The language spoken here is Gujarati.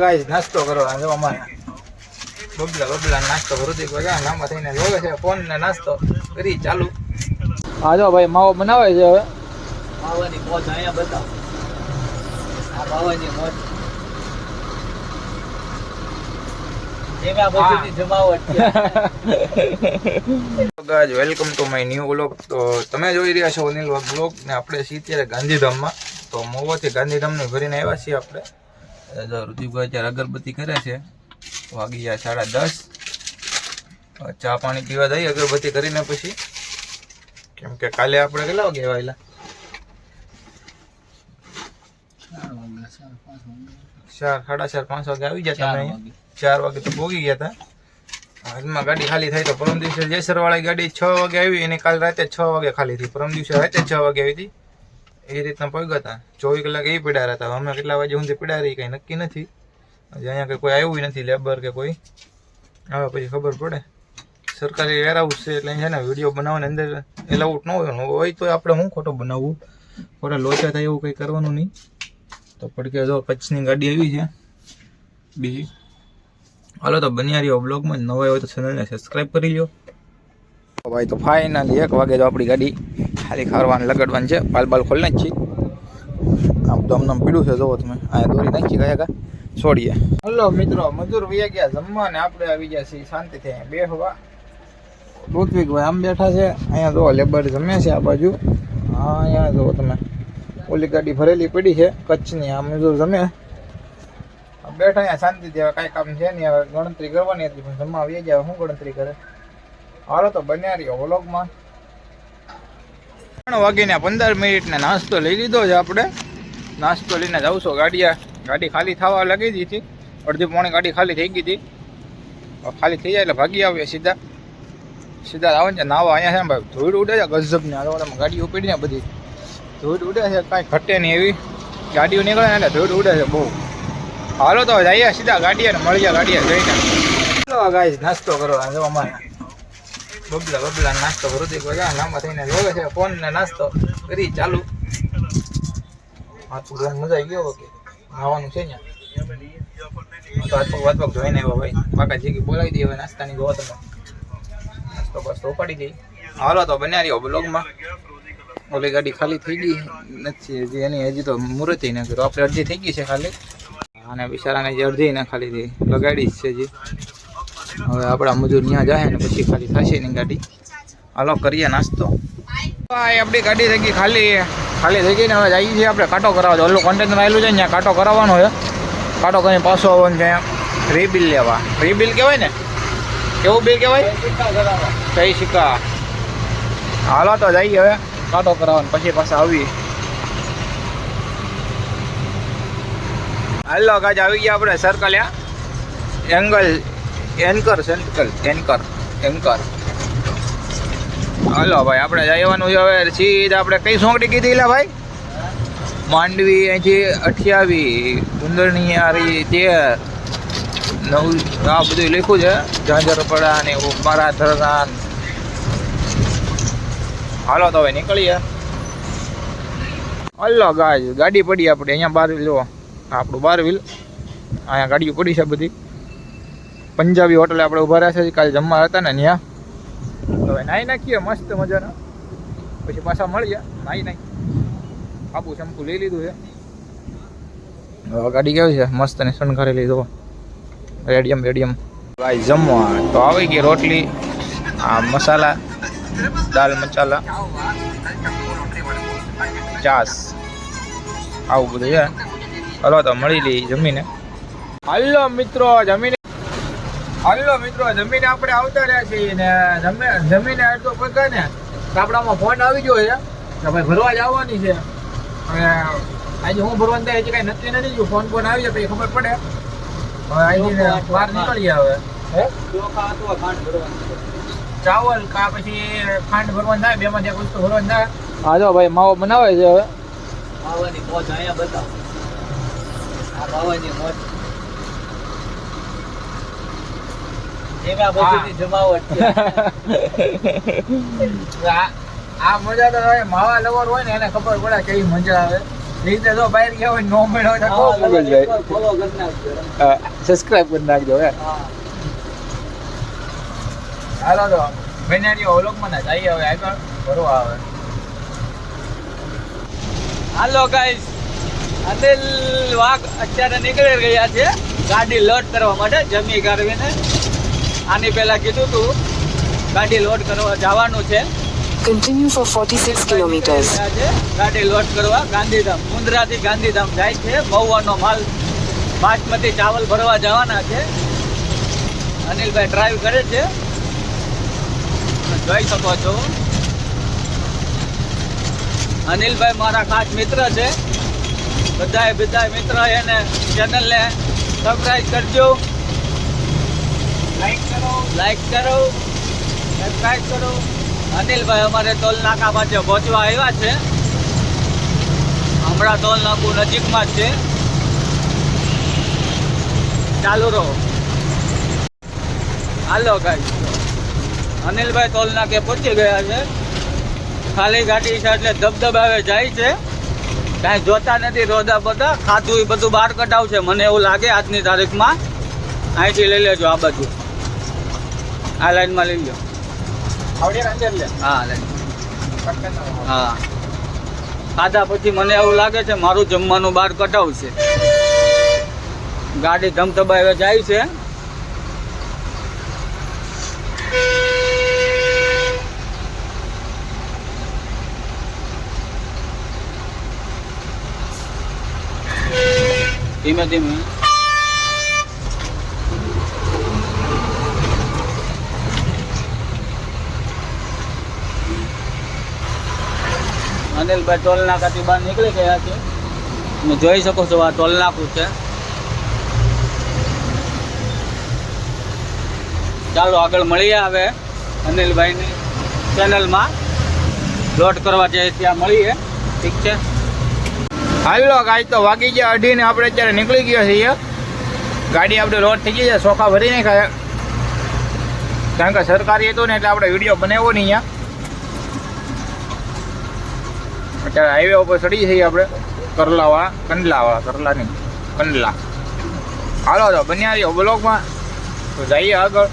ગાઈસ નાસ્તો કરો જો અમારે બબલા નાસ્તો કરું હતી કોઈ લાંબા થઈને જોવે છે ફોન ને નાસ્તો કરી ચાલુ. હા જો ભાઈ માવો બનાવે છે હવે. માવાની મોજ અહીંયા બતાવો. આ માવાની મોજ guys welcome to my new vlog. તો તમે જોઈ રહ્યા છો અનિલ વ્લોગ ને આપણે છીએ અત્યારે ગાંધીધામમાં. તો મોવાથી ગાંધીધામની ભરીને આવ્યા છીએ આપણે. ઋતિકભાઈ અત્યારે અગરબત્તી કરે છે. વાગી ગયા 10:30. ચા પાણી પીવા જઈએ અગરબત્તી કરીને પછી, કેમ કે કાલે આપણે કેટલા વાગે આવેલા? 4, 4:30, 5 વાગે આવી ગયા તમે. 4 વાગે તો ભોગી ગયા હતા. હાલમાં ગાડી ખાલી થાય તો પરમ દિવસે જેસરવાળી ગાડી 6 વાગે આવી, અને કાલ રાતે 6 વાગે ખાલી થઈ. પરમ દિવસે રાતે 6 વાગે આવી હતી. એ રીતના પગ્યા હતા. 24 કલાક એ પીડા હતા. અમે કેટલા વાગે સુધી પીડા રહી કંઈ નક્કી નથી. હજી અહીંયા કોઈ આવ્યું નથી લેબર કે કોઈ આવે પછી ખબર પડે. સરકારી વેરહાઉસ છે એટલે છે ને વિડીયો બનાવવાની અંદર એલાઉટ ન હોય તો આપણે હું ખોટો બનાવવું, ખોટા લોચા થાય એવું કંઈ કરવાનું નહીં. તો પડકે જો કચ્છની ગાડી આવી છે બીજી. હાલો તો બન્યા રહ્યો બ્લોગમાં. નવા હોય તો ચેનલને સબસ્ક્રાઈબ કરી લો ભાઈ. તો ફાઇનલી 1 વાગે તો આપણી ગાડી ખાલી ખારવાનું લગાડવાનું છે. બાલ ખોલી નાખી. આમ તો અમને પીડું છે જોવો તમે. અહીંયા દોરી નાખી ગયા છોડીએ. હલો મિત્રો, મજૂર વયા ગયા જમવા ને આપણે આવી ગયા છીએ શાંતિથી અહીંયા બેહવા. ઋત્વિકભાઈ આમ બેઠા છે. અહીંયા જો લેબર જમે છે આ બાજુ. હા અહીંયા જો તમે ઓલી ગાડી ભરેલી પડી છે કચ્છની. આ મજૂર જમે બેઠા અહીંયા શાંતિથી. હવે કાંઈ કામ છે નહીં. હવે ગણતરી કરવાની હતી પણ જમવા આવી ગયા. શું ગણતરી કરે? હાલો તો બન્યા રહ્યો વ્લોગમાં. 3:15 નાસ્તો લઈ લીધો છે આપણે. નાસ્તો લઈને જાઉં છો ગાડી ખાલી થવા લાગી હતી. અડધી પોણી ગાડી ખાલી થઈ ગઈ હતી. ખાલી થઈ જાય એટલે ભાગી આવીએ સીધા આવે છે નાવા. અહીંયા છે ભાઈ ધૂળ ઉડે છે ગજબની. આ ગાડીઓ પડી ને બધી ધૂળ ઉડે છે, કાંઈ ઘટે નહીં એવી ગાડીઓ નીકળે ને એટલે ધૂળ ઉડે છે બહુ. હાલો તો જઈએ સીધા ગાડીએ ને મળીએ ગાડીએ જઈને. ચલો ગાઈસ નાસ્તો કરો જો અમારે બબલા નાસ્તો કરું હતી કોઈ લાંબા થઈને જોવે છે ફોન ને નાસ્તો કરી ચાલુ. હાથ પગ મજા આવી ગયો કે નાવાનું છે ત્યાં તો હાથ પગ જોઈને આવ્યો ભાઈ. કાકા જીગી બોલાવી દઈએ હવે નાસ્તાની જોવો તમે. નાસ્તો બસ ઉપાડી દઈ. હાલો તો બન્યા રહ્યો બ્લોગમાં. ઓલી ગાડી ખાલી થઈ ગઈ નથી હજી. એની હજી તો મુહૂર્ત ના કર્યું. આપણે અડધી થઈ ગઈ છે ખાલી. અને બિચારાને જે અડધી ને ખાલી લગાડી જ છે હજી. હવે આપણા મજૂર ત્યાં જાય ને પછી ખાલી થશે એની ગાડી. હાલો કરીએ નાસ્તો. આપણી ગાડી થઈ ગઈ ખાલી થઈ ગઈ ને હવે જઈએ છીએ આપણે કાંટો કરાવવા. ઓલું કન્ટેનર આવેલું છે ને ત્યાં કાંટો કરાવવાનો છે. કાંટો કરીને પાછો આવવાનું છે રીબિલ લેવા. રીબિલ કહેવાય ને? કેવું બિલ કહેવાય? સહી સિક્કા. હાલો તો જઈએ હવે કાંટો કરાવવાનો પછી પાછા આવીએ. હાલો ગાજ આવી ગયા આપણે સર્કલ એન્કર. હાલો ભાઈ આપણે જવાનું છે હવે સીધા. આપણે કઈ સોંગડી કીધી લા ભાઈ? માંડવી અહીંથી 28 ગુંદરની આરી 13 9 આ બધું લખ્યું છે. ઝાંઝરપડા ને મારા ધરનાન. હાલો તો હવે નીકળીએ. હાલો ગાડી પડી આપણી અહીંયા 12 વ્હીલ. આપણું 12 વ્હીલ અહીંયા ગાડીઓ પડી છે બધી. પંજાબી હોટલે આપણે ઊભા રહ્યા છે. કાલે જમવા હતા ને ત્યાં. હવે નાહી નાખીએ મસ્ત મજાના. પછી પાછા મળીએ. નાહી આબુ શેમ્પુ લઈ લીધું છે. હવે ગાડી કેવી છે મસ્ત ને શણગારેલી જો રેડિયમ ભાઈ. જમવા તો આવી ગઈ રોટલી, આ મસાલા દાલ મસાલા, ચાસ આવું બધું છે. હલો તો મળી લઈ જમીને. હાલો મિત્રો જમીને આપણે આવતા રહ્યા છીએ ને જમીને અડધો પગા ને આપણામાં ફોન આવી ગયો છે કે ભાઈ ભરવા જવાની છે. હવે આજે હું ભરવાનું થાય કઈ નક્કી નથી. જો ફોન આવી જાય પછી ખબર પડે. હવે અહીંથી બહાર નીકળીએ. હવે ચાવલ કા પછી ખાંડ ભરવાનું થાય. બેમાંથી એક વસ્તુ ભરવાનું થાય. હા જો ભાઈ માવો બનાવે છે. હવે માવાની મોજ અહીંયા બતાવો. આ માવાની મોજ આ મજા તો હવે માવા લવર હોય ને એને ખબર પડે કેવી મજા આવે. રીતે જો બહાર ગયા હોય નો મળ્યો હોય તો કહો મુકેશભાઈ. ફોલો કરી નાખજો. સબસ્ક્રાઇબ કરી નાખજો હે. હા. હાલો તો બનાડીઓ ઓલોકમાં ના જઈએ હવે આગળ ભરવા આવે. હાલો ગાઈસ, અનિલ વાઘ અત્યારે નીકળી ગયા છે ગાડી લોડ કરવા માટે જમી કાઢવીને. આની પહેલા કીધું તું ગાડી લોડ કરવા જવાનું છે. Continue for 46 kilometers. ગયા છે ગાડી લોડ કરવા ગાંધીધામ, મુન્દ્રાથી ગાંધીધામ જાય છે. મહુવાનો માલ બાસમતી ચાવલ ભરવા જવાના છે. અનિલભાઈ ડ્રાઈવ કરે છે, જોઈ શકો છો. અનિલભાઈ મારા ખાસ મિત્ર છે. બધાય મિત્ર એને ચેનલને સબસ્ક્રાઇબ કરજો, લાઈક કરો, સબસ્ક્રાઇબ કરો. અનિલભાઈ અમારે ટોલ નાકા પાસે પહોંચવા આવ્યા છે. હમણાં ટોલ નાકું નજીકમાં જ છે. ચાલુ રહો. હાલો ગાઈસ, અનિલભાઈ ટોલ નાકે પહોંચી ગયા છે. ખાલી ગાડી છે એટલે ધબધબાવે જાય છે. કાંઈ જોતા નથી રોદા બધા. ખાધું એ બધું બહાર કઢાવશે મને એવું લાગે આજની તારીખમાં. અહીંથી લઈ લેજો આ બાજુ, આ લાઈનમાં લઈ લો. આવડે અંદર લે. હા લાઈન. હા, ખાધા પછી મને એવું લાગે છે મારું જમવાનું બહાર કઢાવશે. ગાડી ધમધબાવે જાય છે. ધીમે ધીમે. અનિલભાઈ ટોલ નાકાથી બહાર નીકળી ગયા છે. તમે જોઈ શકો છો આ ટોલ નાકું છે. ચાલો આગળ મળીએ હવે અનિલભાઈની ચેનલમાં. લોડ કરવા જઈએ ત્યાં મળીએ. ઠીક છે. હાલો ગાય તો વાગી ગયા 2:30 ને આપણે અત્યારે નીકળી ગયા છીએ. ગાડી આપણે લોડ થઈ ગઈ છે, સોખા ભરી નાખ્યા. કારણ કે સરકારી હતું ને એટલે આપણે વિડીયો બનાવ્યો નહીં અહીંયા. અત્યારે હાઈવે ઉપર ચડી છીએ આપણે કંડલા. હાલો તો બન્યા રહ્યો બ્લોગમાં તો જઈએ આગળ.